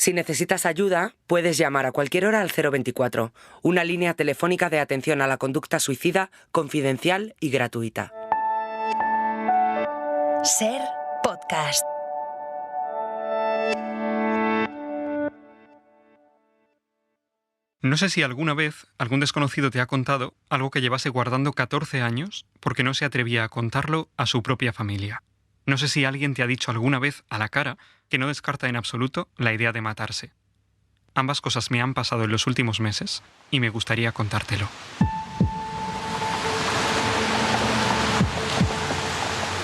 Si necesitas ayuda, puedes llamar a cualquier hora al 024, una línea telefónica de atención a la conducta suicida confidencial y gratuita. Ser podcast. No sé si alguna vez algún desconocido te ha contado algo que llevase guardando 14 años porque no se atrevía a contarlo a su propia familia. No sé si alguien te ha dicho alguna vez a la cara que no descarta en absoluto la idea de matarse. Ambas cosas me han pasado en los últimos meses y me gustaría contártelo.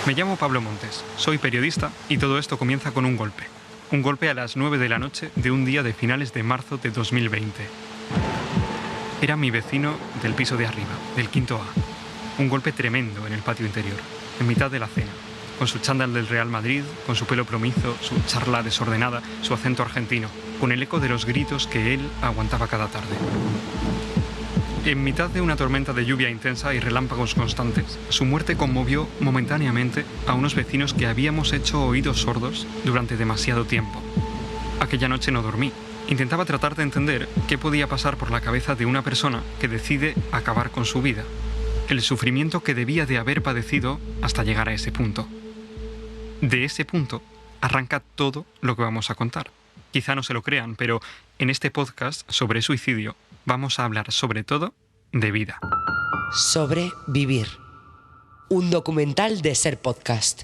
Me llamo Pablo Montes, soy periodista y todo esto comienza con un golpe. Un golpe a las 9 de la noche de un día de finales de marzo de 2020. Era mi vecino del piso de arriba, del quinto A. Un golpe tremendo en el patio interior, en mitad de la cena, con su chándal del Real Madrid, con su pelo plomizo, su charla desordenada, su acento argentino, con el eco de los gritos que él aguantaba cada tarde. En mitad de una tormenta de lluvia intensa y relámpagos constantes, su muerte conmovió momentáneamente a unos vecinos que habíamos hecho oídos sordos durante demasiado tiempo. Aquella noche no dormí. Intentaba tratar de entender qué podía pasar por la cabeza de una persona que decide acabar con su vida, el sufrimiento que debía de haber padecido hasta llegar a ese punto. De ese punto arranca todo lo que vamos a contar. Quizá no se lo crean, pero en este podcast sobre suicidio vamos a hablar sobre todo de vida. Sobrevivir. Un documental de Ser Podcast.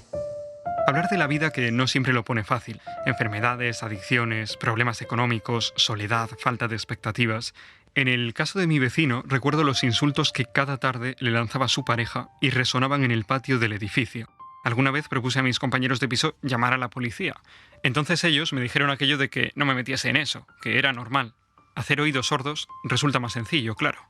Hablar de la vida que no siempre lo pone fácil. Enfermedades, adicciones, problemas económicos, soledad, falta de expectativas. En el caso de mi vecino, recuerdo los insultos que cada tarde le lanzaba su pareja y resonaban en el patio del edificio. Alguna vez propuse a mis compañeros de piso llamar a la policía. Entonces ellos me dijeron aquello de que no me metiese en eso, que era normal. Hacer oídos sordos resulta más sencillo, claro.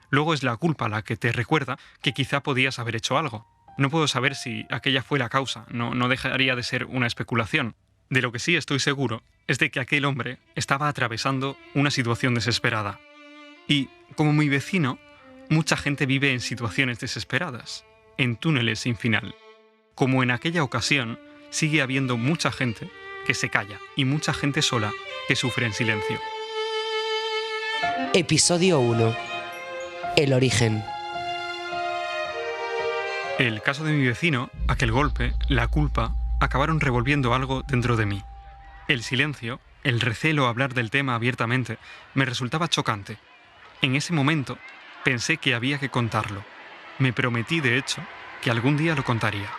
Luego es la culpa la que te recuerda que quizá podías haber hecho algo. No puedo saber si aquella fue la causa, no dejaría de ser una especulación. De lo que sí estoy seguro es de que aquel hombre estaba atravesando una situación desesperada. Y, como mi vecino, mucha gente vive en situaciones desesperadas, en túneles sin final. Como en aquella ocasión, sigue habiendo mucha gente que se calla y mucha gente sola que sufre en silencio. Episodio 1. El origen. El caso de mi vecino, aquel golpe, la culpa, acabaron revolviendo algo dentro de mí. El silencio, el recelo a hablar del tema abiertamente, me resultaba chocante. En ese momento, pensé que había que contarlo. Me prometí, de hecho, que algún día lo contaría.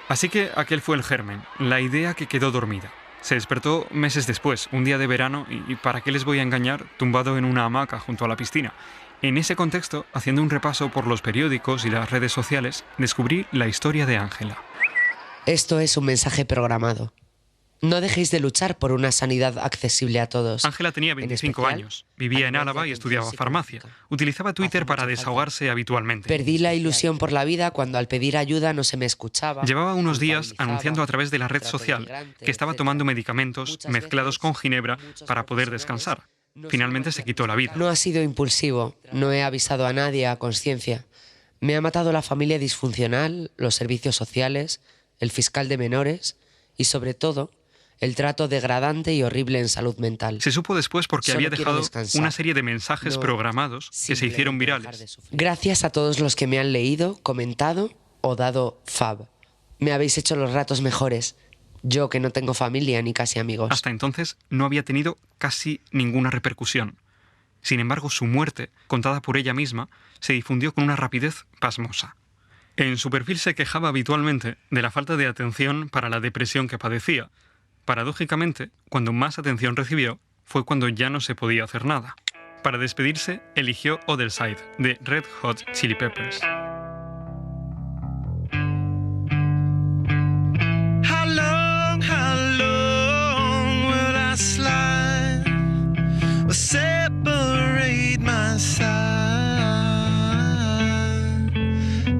Así que aquel fue el germen, la idea que quedó dormida. Se despertó meses después, un día de verano, y ¿para qué les voy a engañar?, tumbado en una hamaca junto a la piscina. En ese contexto, haciendo un repaso por los periódicos y las redes sociales, descubrí la historia de Ángela. Esto es un mensaje programado. No dejéis de luchar por una sanidad accesible a todos. Ángela tenía 25 años, vivía en Álava y estudiaba farmacia. Utilizaba Twitter para desahogarse habitualmente. Perdí la ilusión por la vida cuando al pedir ayuda no se me escuchaba. Llevaba unos días anunciando a través de la red social que estaba tomando medicamentos mezclados con ginebra para poder descansar. Finalmente se quitó la vida. No ha sido impulsivo, no he avisado a nadie a conciencia. Me ha matado la familia disfuncional, los servicios sociales, el fiscal de menores y, sobre todo, el trato degradante y horrible en salud mental. Se supo después porque Solo había quiero dejado descansar. una serie de mensajes programados que se hicieron virales. Gracias a todos los que me han leído, comentado o dado fab. Me habéis hecho los ratos mejores. Yo, que no tengo familia ni casi amigos. Hasta entonces no había tenido casi ninguna repercusión. Sin embargo, su muerte, contada por ella misma, se difundió con una rapidez pasmosa. En su perfil se quejaba habitualmente de la falta de atención para la depresión que padecía. Paradójicamente, cuando más atención recibió fue cuando ya no se podía hacer nada. Para despedirse, eligió Other Side, de Red Hot Chili Peppers. Separate my side.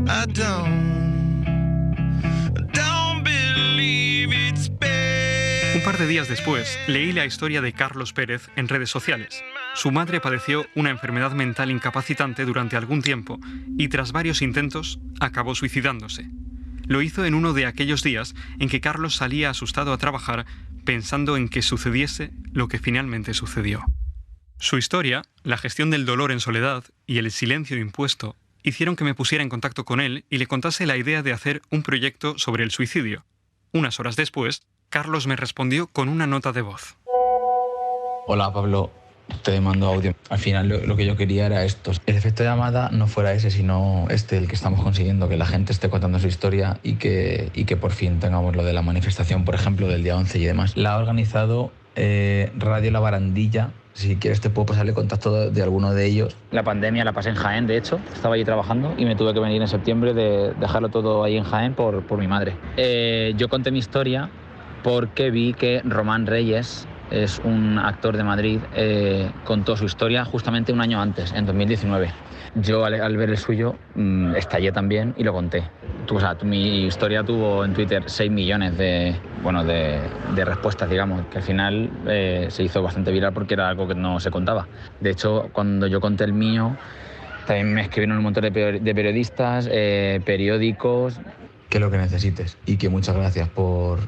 I don't believe it's bad. Un par de días después, leí la historia de Carlos Pérez en redes sociales. Su madre padeció una enfermedad mental incapacitante durante algún tiempo y tras varios intentos acabó suicidándose. Lo hizo en uno de aquellos días en que Carlos salía asustado a trabajar pensando en que sucediese lo que finalmente sucedió. Su historia, la gestión del dolor en soledad y el silencio impuesto hicieron que me pusiera en contacto con él y le contase la idea de hacer un proyecto sobre el suicidio. Unas horas después, Carlos me respondió con una nota de voz. Hola Pablo, te mando audio. Al final lo que yo quería era esto. El efecto llamada no fuera ese, sino el que estamos consiguiendo, que la gente esté contando su historia y que por fin tengamos lo de la manifestación, por ejemplo, del día 11 y demás. La ha organizado Radio La Barandilla. Si quieres te puedo pasar el contacto de alguno de ellos. La pandemia la pasé en Jaén, de hecho. Estaba allí trabajando y me tuve que venir en septiembre de dejarlo todo ahí en Jaén por mi madre. Yo conté mi historia porque vi que Román Reyes, es un actor de Madrid, contó su historia justamente un año antes, en 2019. Yo al ver el suyo estallé también y lo conté. Mi historia tuvo en Twitter 6 millones de respuestas, digamos, que al final se hizo bastante viral porque era algo que no se contaba. De hecho, cuando yo conté el mío, también me escribieron un montón de periodistas, periódicos. Que lo que necesites y que muchas gracias por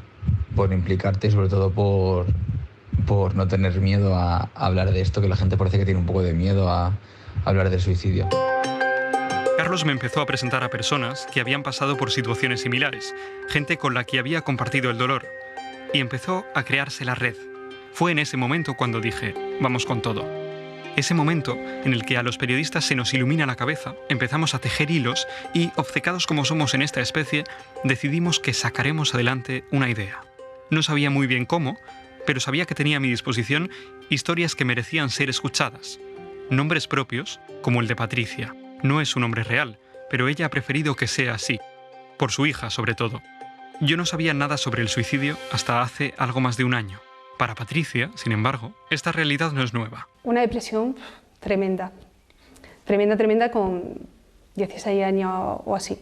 implicarte y sobre todo por no tener miedo a hablar de esto, que la gente parece que tiene un poco de miedo a hablar del suicidio. Carlos me empezó a presentar a personas que habían pasado por situaciones similares, gente con la que había compartido el dolor, y empezó a crearse la red. Fue en ese momento cuando dije, vamos con todo. Ese momento en el que a los periodistas se nos ilumina la cabeza, empezamos a tejer hilos y, obcecados como somos en esta especie, decidimos que sacaremos adelante una idea. No sabía muy bien cómo, pero sabía que tenía a mi disposición historias que merecían ser escuchadas. Nombres propios, como el de Patricia. No es un nombre real, pero ella ha preferido que sea así. Por su hija, sobre todo. Yo no sabía nada sobre el suicidio hasta hace algo más de un año. Para Patricia, sin embargo, esta realidad no es nueva. Una depresión tremenda. Tremenda con 16 años o así.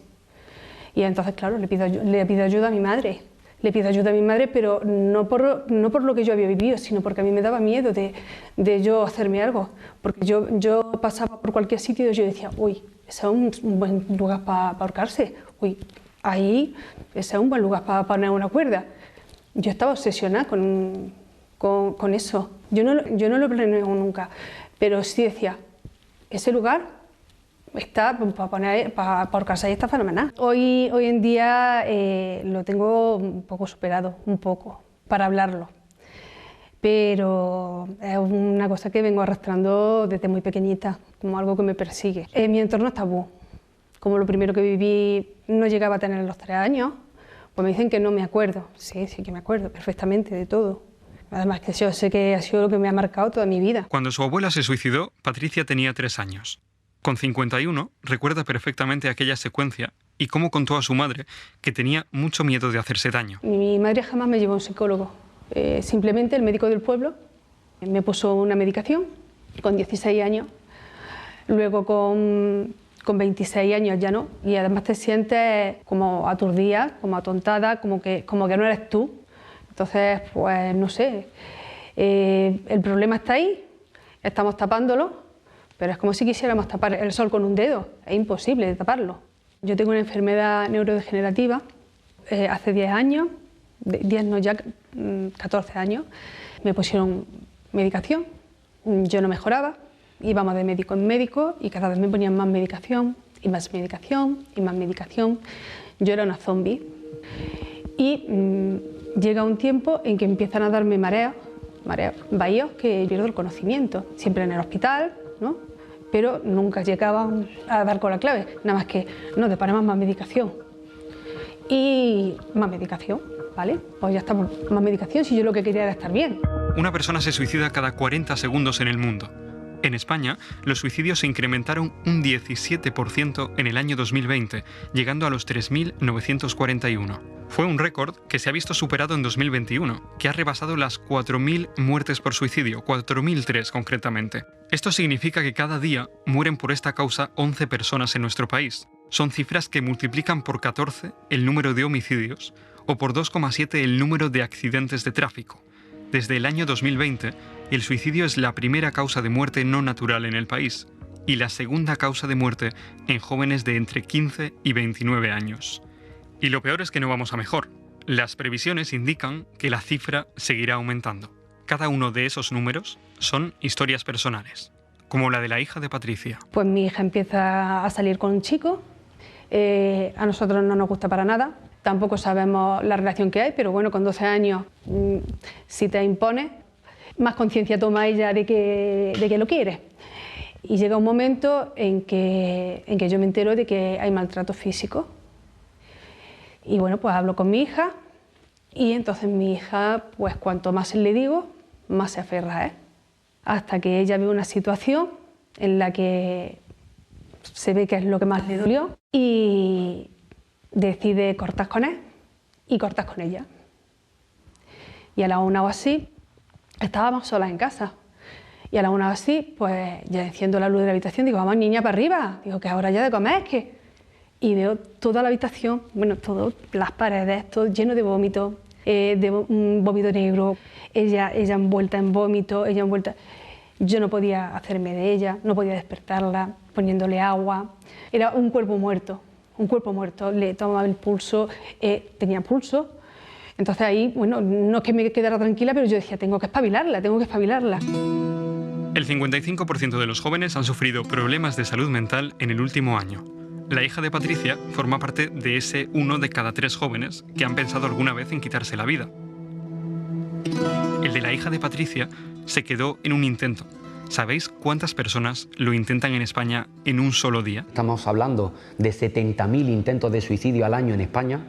Y entonces, claro, le pido ayuda a mi madre. Le pido ayuda a mi madre, pero no por lo que yo había vivido, sino porque a mí me daba miedo de yo hacerme algo. Porque yo pasaba por cualquier sitio y yo decía, uy, ese es un buen lugar para ahorcarse. Uy, ahí ese es un buen lugar para poner una cuerda. Yo estaba obsesionada con eso. Yo no lo planeé nunca, pero sí decía, ese lugar está para ahorcarse ahí, está fenomenal. Hoy en día lo tengo un poco superado, para hablarlo. Pero es una cosa que vengo arrastrando desde muy pequeñita, como algo que me persigue. Mi entorno es tabú. Como lo primero que viví no llegaba a tener los 3 años, pues me dicen que no me acuerdo. Sí que me acuerdo perfectamente de todo. Además que yo sé que ha sido lo que me ha marcado toda mi vida. Cuando su abuela se suicidó, Patricia tenía 3 años. Con 51, recuerda perfectamente aquella secuencia y cómo contó a su madre que tenía mucho miedo de hacerse daño. Mi madre jamás me llevó a un psicólogo. Simplemente el médico del pueblo me puso una medicación con 16 años. Luego con 26 años ya no. Y además te sientes como aturdida, como atontada, como que no eres tú. Entonces, pues no sé. El problema está ahí, estamos tapándolo. Pero es como si quisiéramos tapar el sol con un dedo, es imposible de taparlo. Yo tengo una enfermedad neurodegenerativa, hace 10 años, 10 no ya, 14 años, me pusieron medicación, yo no mejoraba, íbamos de médico en médico y cada vez me ponían más medicación y más medicación y más medicación. Yo era una zombie y llega un tiempo en que empiezan a darme mareos, vahíos, que pierdo el conocimiento, siempre en el hospital, ¿no? Pero nunca llegaban a dar con la clave, nada más que no te ponemos más medicación. Y más medicación, ¿vale? Pues ya está, más medicación si yo lo que quería era estar bien. Una persona se suicida cada 40 segundos en el mundo. En España, los suicidios se incrementaron un 17% en el año 2020, llegando a los 3.941. Fue un récord que se ha visto superado en 2021, que ha rebasado las 4.000 muertes por suicidio, 4.003 concretamente. Esto significa que cada día mueren por esta causa 11 personas en nuestro país. Son cifras que multiplican por 14 el número de homicidios o por 2,7 el número de accidentes de tráfico. Desde el año 2020, el suicidio es la primera causa de muerte no natural en el país y la segunda causa de muerte en jóvenes de entre 15 y 29 años. Y lo peor es que no vamos a mejor. Las previsiones indican que la cifra seguirá aumentando. Cada uno de esos números son historias personales, como la de la hija de Patricia. Pues mi hija empieza a salir con un chico, a nosotros no nos gusta para nada, tampoco sabemos la relación que hay, pero bueno, con 12 años, si te impones, más conciencia toma ella de que lo quiere. Y llega un momento en que yo me entero de que hay maltrato físico. Y bueno, pues hablo con mi hija y entonces mi hija, pues cuanto más le digo, más se aferra a él. Hasta que ella ve una situación en la que se ve que es lo que más le dolió y decide cortar con él y cortar con ella. Y a la 1 o así, estábamos solas en casa. Y a la 1 o así, pues ya enciendo la luz de la habitación, digo, vamos niña para arriba, digo que ahora ya de comer, que... Y veo toda la habitación, bueno, todas las paredes, todo lleno de vómito, vómito negro, ella envuelta en vómito, ella envuelta... Yo no podía hacerme de ella, no podía despertarla, poniéndole agua. Era un cuerpo muerto, le tomaba el pulso, tenía pulso. Entonces ahí, bueno, no es que me quedara tranquila, pero yo decía, tengo que espabilarla. El 55% de los jóvenes han sufrido problemas de salud mental en el último año. La hija de Patricia forma parte de ese 1 de cada 3 jóvenes que han pensado alguna vez en quitarse la vida. El de la hija de Patricia se quedó en un intento. ¿Sabéis cuántas personas lo intentan en España en un solo día? Estamos hablando de 70.000 intentos de suicidio al año en España,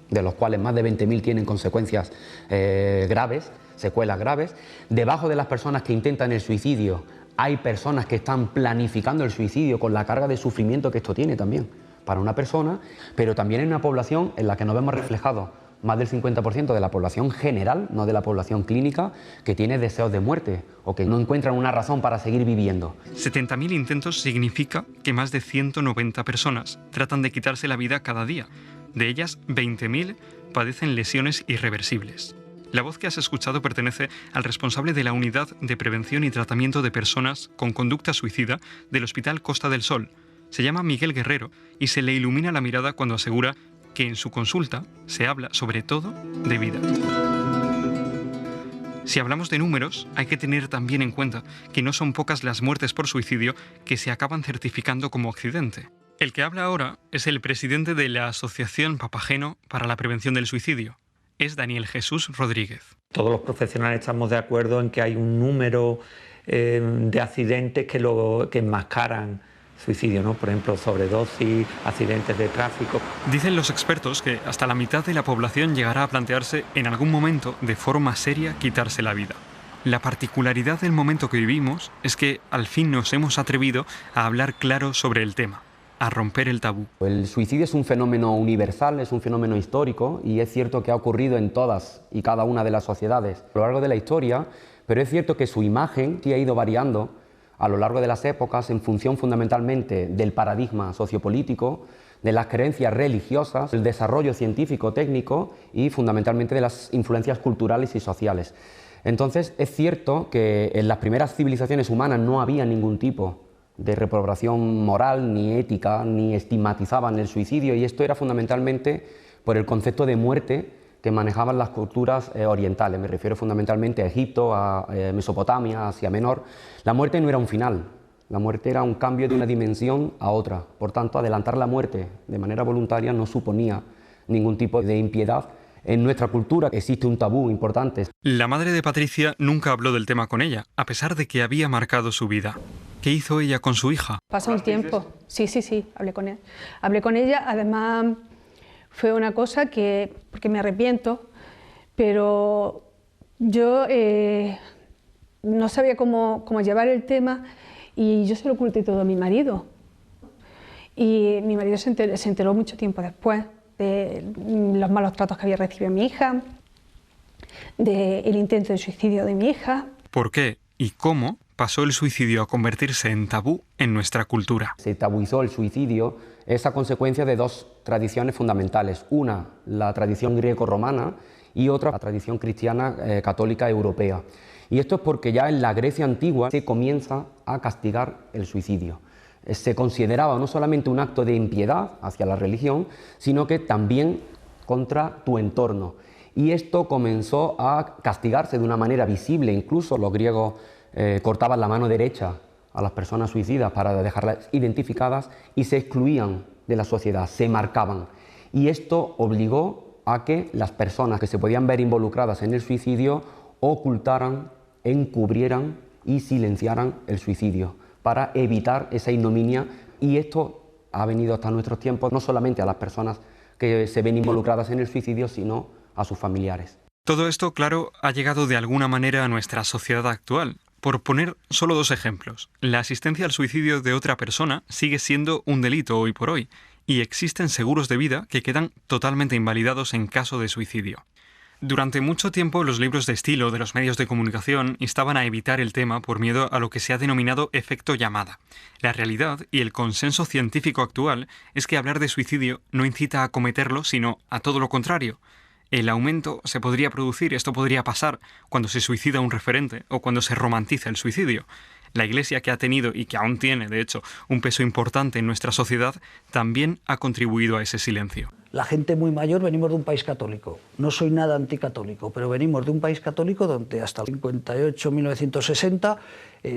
de los cuales más de 20.000 tienen consecuencias graves, secuelas graves. Debajo de las personas que intentan el suicidio hay personas que están planificando el suicidio con la carga de sufrimiento que esto tiene también para una persona, pero también en una población en la que nos vemos reflejados más del 50% de la población general, no de la población clínica, que tiene deseos de muerte o que no encuentran una razón para seguir viviendo. 70.000 intentos significa que más de 190 personas tratan de quitarse la vida cada día. De ellas, 20.000 padecen lesiones irreversibles. La voz que has escuchado pertenece al responsable de la Unidad de Prevención y Tratamiento de Personas con Conducta Suicida del Hospital Costa del Sol. Se llama Miguel Guerrero y se le ilumina la mirada cuando asegura que en su consulta se habla sobre todo de vida. Si hablamos de números, hay que tener también en cuenta que no son pocas las muertes por suicidio que se acaban certificando como accidente. El que habla ahora es el presidente de la Asociación Papageno para la Prevención del Suicidio. Es Daniel Jesús Rodríguez. Todos los profesionales estamos de acuerdo en que hay un número de accidentes que enmascaran suicidio, ¿no? Por ejemplo, sobredosis, accidentes de tráfico. Dicen los expertos que hasta la mitad de la población llegará a plantearse en algún momento de forma seria quitarse la vida. La particularidad del momento que vivimos es que al fin nos hemos atrevido a hablar claro sobre el tema, a romper el tabú. El suicidio es un fenómeno universal, es un fenómeno histórico y es cierto que ha ocurrido en todas y cada una de las sociedades a lo largo de la historia, pero es cierto que su imagen sí ha ido variando a lo largo de las épocas en función fundamentalmente del paradigma sociopolítico, de las creencias religiosas, del desarrollo científico-técnico y fundamentalmente de las influencias culturales y sociales. Entonces es cierto que en las primeras civilizaciones humanas no había ningún tipo de reprobación moral, ni ética, ni estigmatizaban el suicidio, y esto era fundamentalmente por el concepto de muerte que manejaban las culturas orientales. Me refiero fundamentalmente a Egipto, a Mesopotamia, Asia Menor. La muerte no era un final, la muerte era un cambio de una dimensión a otra. Por tanto, adelantar la muerte de manera voluntaria no suponía ningún tipo de impiedad. En nuestra cultura existe un tabú importante. La madre de Patricia nunca habló del tema con ella, a pesar de que había marcado su vida. ¿Qué hizo ella con su hija? Pasó un tiempo, sí, hablé con él. Hablé con ella, además fue una cosa porque me arrepiento, pero yo no sabía cómo llevar el tema y yo se lo oculté todo a mi marido. Y mi marido se enteró mucho tiempo después de los malos tratos que había recibido mi hija, del intento de suicidio de mi hija. ¿Por qué y cómo pasó el suicidio a convertirse en tabú en nuestra cultura? Se tabuizó el suicidio, es a consecuencia de dos tradiciones fundamentales. Una, la tradición greco-romana, y otra, la tradición cristiana católica europea. Y esto es porque ya en la Grecia antigua se comienza a castigar el suicidio. se consideraba no solamente un acto de impiedad hacia la religión, sino que también contra tu entorno. Y esto comenzó a castigarse de una manera visible. Incluso los griegos cortaban la mano derecha a las personas suicidas para dejarlas identificadas y se excluían de la sociedad, se marcaban. Y esto obligó a que las personas que se podían ver involucradas en el suicidio ocultaran, encubrieran y silenciaran el suicidio para evitar esa ignominia. Y esto ha venido hasta nuestros tiempos, no solamente a las personas que se ven involucradas en el suicidio, sino a sus familiares. Todo esto, claro, ha llegado de alguna manera a nuestra sociedad actual. Por poner solo 2 ejemplos, la asistencia al suicidio de otra persona sigue siendo un delito hoy por hoy, y existen seguros de vida que quedan totalmente invalidados en caso de suicidio. Durante mucho tiempo los libros de estilo de los medios de comunicación instaban a evitar el tema por miedo a lo que se ha denominado efecto llamada. La realidad y el consenso científico actual es que hablar de suicidio no incita a cometerlo, sino a todo lo contrario. El aumento se podría producir, esto podría pasar cuando se suicida un referente o cuando se romantiza el suicidio. La Iglesia, que ha tenido y que aún tiene, de hecho, un peso importante en nuestra sociedad, también ha contribuido a ese silencio. La gente muy mayor venimos de un país católico. No soy nada anticatólico, pero venimos de un país católico donde hasta el 58, 1960,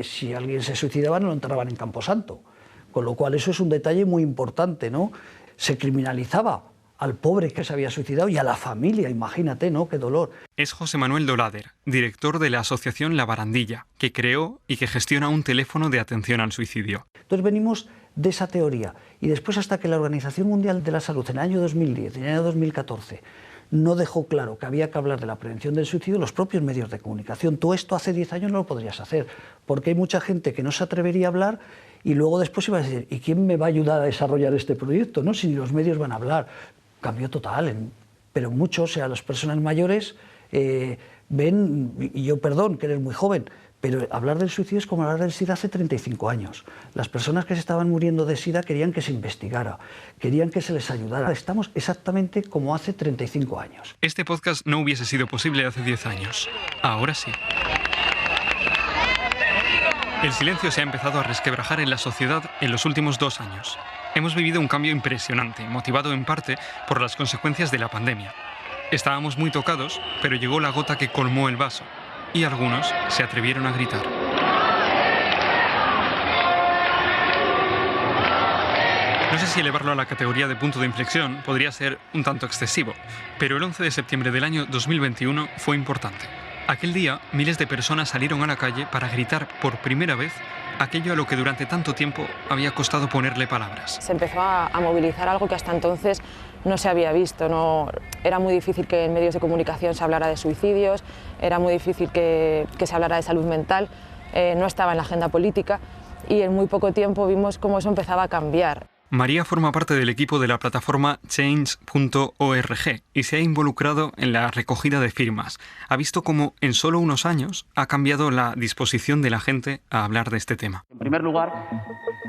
si alguien se suicidaba no lo enterraban en Camposanto. Con lo cual eso es un detalle muy importante, ¿no? Se criminalizaba al pobre que se había suicidado y a la familia, imagínate, ¿no? Qué dolor. Es José Manuel Dolader, director de la asociación La Barandilla, que creó y que gestiona un teléfono de atención al suicidio. Entonces venimos de esa teoría y después hasta que la Organización Mundial de la Salud en el año 2010, en el año 2014, no dejó claro que había que hablar de la prevención del suicidio, los propios medios de comunicación. Tú esto hace 10 años no lo podrías hacer, porque hay mucha gente que no se atrevería a hablar y luego después iba a decir, ¿y quién me va a ayudar a desarrollar este proyecto? ¿No? Si los medios van a hablar. Cambio total, pero muchos, o sea, las personas mayores ven, y yo perdón, que eres muy joven, pero hablar del suicidio es como hablar del SIDA hace 35 años. Las personas que se estaban muriendo de SIDA querían que se investigara, querían que se les ayudara. Estamos exactamente como hace 35 años. Este podcast no hubiese sido posible hace 10 años. Ahora sí. El silencio se ha empezado a resquebrajar en la sociedad en los últimos 2 años. Hemos vivido un cambio impresionante, motivado en parte por las consecuencias de la pandemia. Estábamos muy tocados, pero llegó la gota que colmó el vaso, y algunos se atrevieron a gritar. No sé si elevarlo a la categoría de punto de inflexión podría ser un tanto excesivo, pero el 11 de septiembre del año 2021 fue importante. Aquel día, miles de personas salieron a la calle para gritar por primera vez aquello a lo que durante tanto tiempo había costado ponerle palabras. Se empezó a movilizar algo que hasta entonces no se había visto. No, era muy difícil que en medios de comunicación se hablara de suicidios, era muy difícil que se hablara de salud mental, no estaba en la agenda política y en muy poco tiempo vimos cómo eso empezaba a cambiar. María forma parte del equipo de la plataforma Change.org y se ha involucrado en la recogida de firmas. Ha visto cómo en solo unos años ha cambiado la disposición de la gente a hablar de este tema. En primer lugar,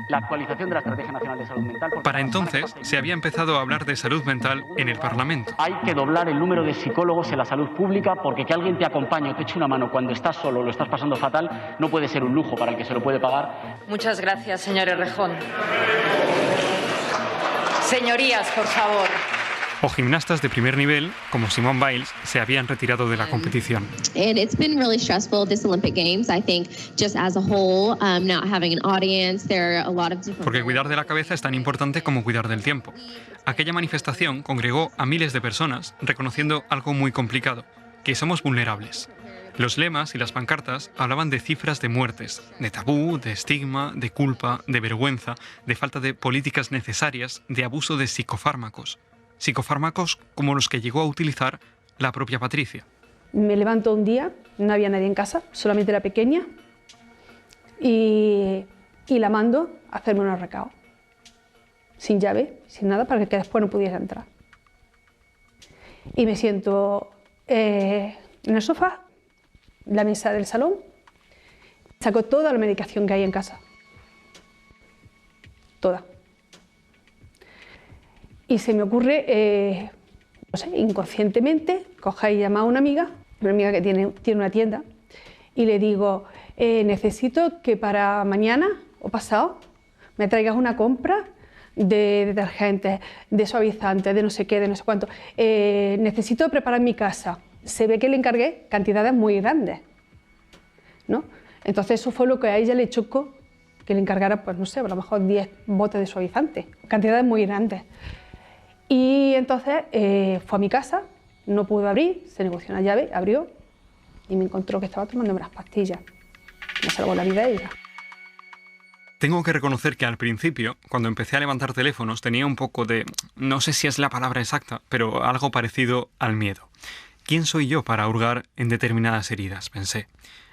la actualización de la Estrategia Nacional de Salud Mental. Para entonces se había empezado a hablar de salud mental en el Parlamento. Hay que doblar el número de psicólogos en la salud pública porque que alguien te acompañe o te eche una mano cuando estás solo o lo estás pasando fatal no puede ser un lujo para el que se lo puede pagar. Muchas gracias, señor Errejón. Señorías, por favor. O gimnastas de primer nivel, como Simone Biles, se habían retirado de la competición. It's been really stressful this Olympic Games. I think just as a whole, not having an audience, there are a lot of different. Porque cuidar de la cabeza es tan importante como cuidar del tiempo. Aquella manifestación congregó a miles de personas reconociendo algo muy complicado, que somos vulnerables. Los lemas y las pancartas hablaban de cifras de muertes, de tabú, de estigma, de culpa, de vergüenza, de falta de políticas necesarias, de abuso de psicofármacos. Psicofármacos como los que llegó a utilizar la propia Patricia. Me levanto un día, no había nadie en casa, solamente la pequeña, y la mando a hacerme unos recados, sin llave, sin nada, para que después no pudiera entrar. Y me siento en el sofá, la mesa del salón, saco toda la medicación que hay en casa, toda. Y se me ocurre, no sé, inconscientemente, coger y llamar a una amiga que tiene una tienda, y le digo, necesito que para mañana o pasado me traigas una compra de detergentes, de suavizantes, de no sé qué, de no sé cuánto. Necesito preparar mi casa. Se ve que le encargué cantidades muy grandes, ¿no? Entonces eso fue lo que a ella le chocó, que le encargara, pues no sé, a lo mejor 10 botes de suavizante, cantidades muy grandes. Y entonces fue a mi casa, no pudo abrir, se negoció una llave, abrió y me encontró que estaba tomándome las pastillas. Me salvó la vida ella. Tengo que reconocer que al principio, cuando empecé a levantar teléfonos, tenía un poco de, no sé si es la palabra exacta, pero algo parecido al miedo. ¿Quién soy yo para hurgar en determinadas heridas?, pensé.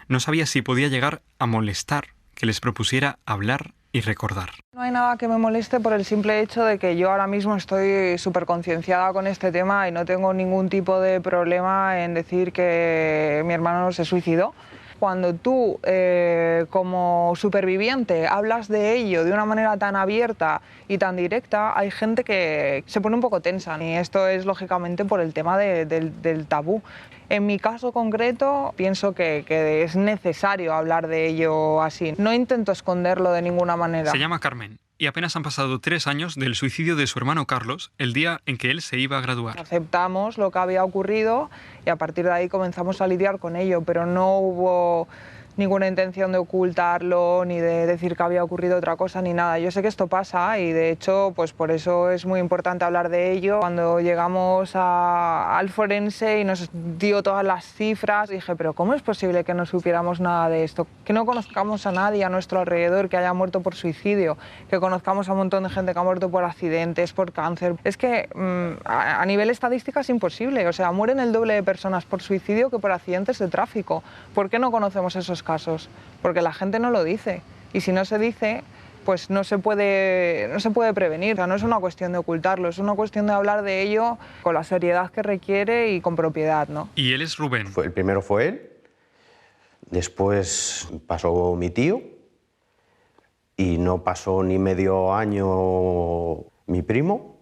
No sabía si podía llegar a molestar que les propusiera hablar y recordar. No hay nada que me moleste por el simple hecho de que yo ahora mismo estoy súper concienciada con este tema y no tengo ningún tipo de problema en decir que mi hermano se suicidó. Cuando tú, como superviviente, hablas de ello de una manera tan abierta y tan directa, hay gente que se pone un poco tensa. Y esto es, lógicamente, por el tema del tabú. En mi caso concreto, pienso que es necesario hablar de ello así. No intento esconderlo de ninguna manera. Se llama Carmen y apenas han pasado 3 años del suicidio de su hermano Carlos, el día en que él se iba a graduar. Aceptamos lo que había ocurrido y a partir de ahí comenzamos a lidiar con ello, pero no hubo ninguna intención de ocultarlo, ni de decir que había ocurrido otra cosa, ni nada. Yo sé que esto pasa y de hecho pues por eso es muy importante hablar de ello. Cuando llegamos al forense y nos dio todas las cifras, dije, pero ¿cómo es posible que no supiéramos nada de esto? Que no conozcamos a nadie a nuestro alrededor que haya muerto por suicidio, que conozcamos a un montón de gente que ha muerto por accidentes, por cáncer. Es que a nivel estadística es imposible, o sea, mueren el doble de personas por suicidio que por accidentes de tráfico. ¿Por qué no conocemos esos casos? Porque la gente no lo dice, y si no se dice, pues no se puede prevenir. O sea, no es una cuestión de ocultarlo, es una cuestión de hablar de ello con la seriedad que requiere y con propiedad, ¿no? Y él es Rubén. El primero fue él, después pasó mi tío, y no pasó ni medio año mi primo.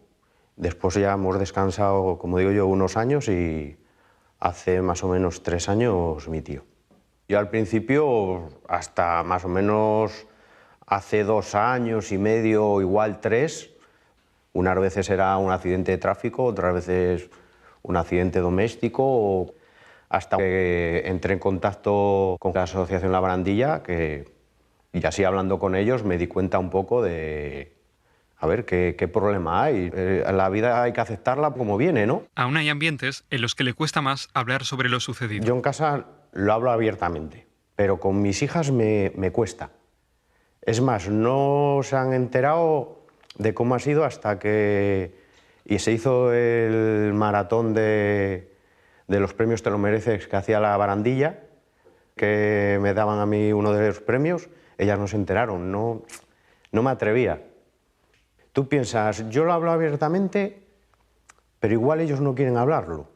Después ya hemos descansado, como digo yo, unos años, y hace más o menos 3 años mi tío. Yo al principio, hasta más o menos hace 2 años y medio, igual 3, unas veces era un accidente de tráfico, otras veces un accidente doméstico, hasta que entré en contacto con la asociación La Barandilla, y así hablando con ellos me di cuenta un poco de, a ver, ¿qué problema hay? La vida hay que aceptarla como viene, ¿no? Aún hay ambientes en los que le cuesta más hablar sobre lo sucedido. Yo en casa lo hablo abiertamente, pero con mis hijas me cuesta. Es más, no se han enterado de cómo ha sido hasta que se hizo el maratón de los premios Te lo mereces que hacía La Barandilla, que me daban a mí uno de los premios. Ellas no se enteraron, no me atrevía. Tú piensas, yo lo hablo abiertamente, pero igual ellos no quieren hablarlo.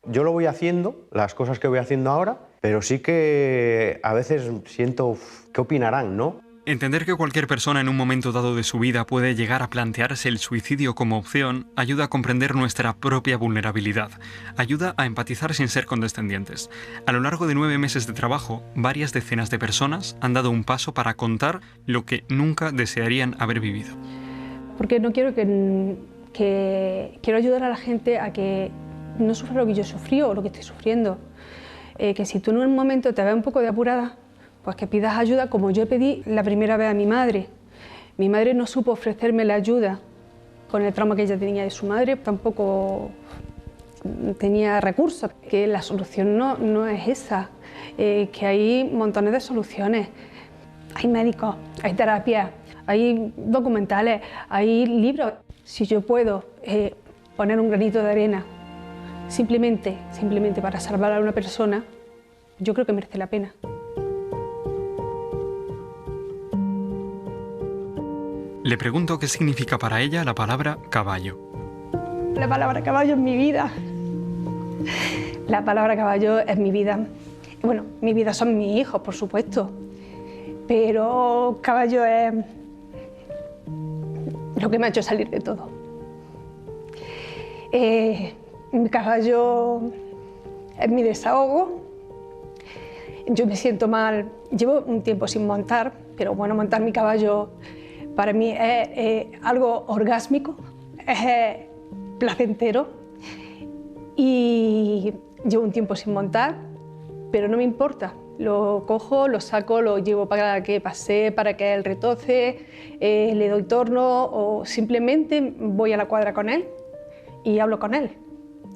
Yo lo voy haciendo, las cosas que voy haciendo ahora, pero sí que a veces siento, ¿qué opinarán, no? Entender que cualquier persona en un momento dado de su vida puede llegar a plantearse el suicidio como opción ayuda a comprender nuestra propia vulnerabilidad, ayuda a empatizar sin ser condescendientes. A lo largo de 9 meses de trabajo, varias decenas de personas han dado un paso para contar lo que nunca desearían haber vivido. Porque no quiero quiero ayudar a la gente a que no sufra lo que yo sufrí o lo que estoy sufriendo. Que si tú en un momento te ves un poco de apurada, pues que pidas ayuda como yo pedí la primera vez a mi madre. Mi madre no supo ofrecerme la ayuda con el trauma que ella tenía de su madre, tampoco tenía recursos. Que la solución no es esa, que hay montones de soluciones. Hay médicos, hay terapias, hay documentales, hay libros. Si yo puedo poner un granito de arena simplemente para salvar a una persona, yo creo que merece la pena. Le pregunto qué significa para ella la palabra caballo. La palabra caballo es mi vida. La palabra caballo es mi vida. Bueno, mi vida son mis hijos, por supuesto, pero caballo es lo que me ha hecho salir de todo. Mi caballo es mi desahogo. Yo me siento mal, llevo un tiempo sin montar, pero bueno, montar mi caballo Para mí es algo orgásmico, es placentero y llevo un tiempo sin montar, pero no me importa. Lo cojo, lo saco, lo llevo para que pase, para que él retoce, le doy torno o simplemente voy a la cuadra con él y hablo con él,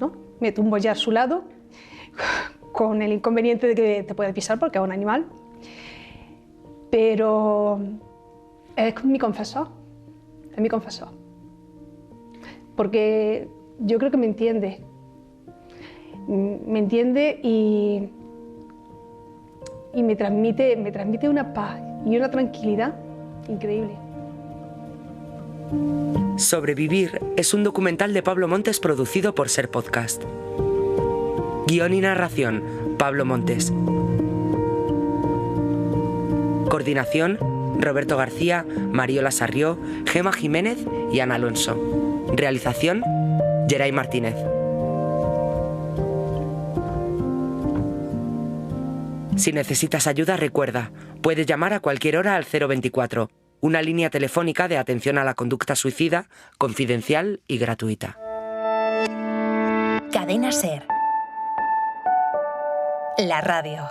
¿no? Me tumbo ya a su lado con el inconveniente de que te puede pisar porque es un animal, pero es mi confesor, porque yo creo que me entiende y me transmite una paz y una tranquilidad increíble. Sobrevivir es un documental de Pablo Montes producido por Ser Podcast. Guión y narración, Pablo Montes. Coordinación, Roberto García, Mariola Sarrió, Gema Jiménez y Ana Alonso. Realización, Geray Martínez. Si necesitas ayuda, recuerda, puedes llamar a cualquier hora al 024, una línea telefónica de atención a la conducta suicida, confidencial y gratuita. Cadena Ser. La radio.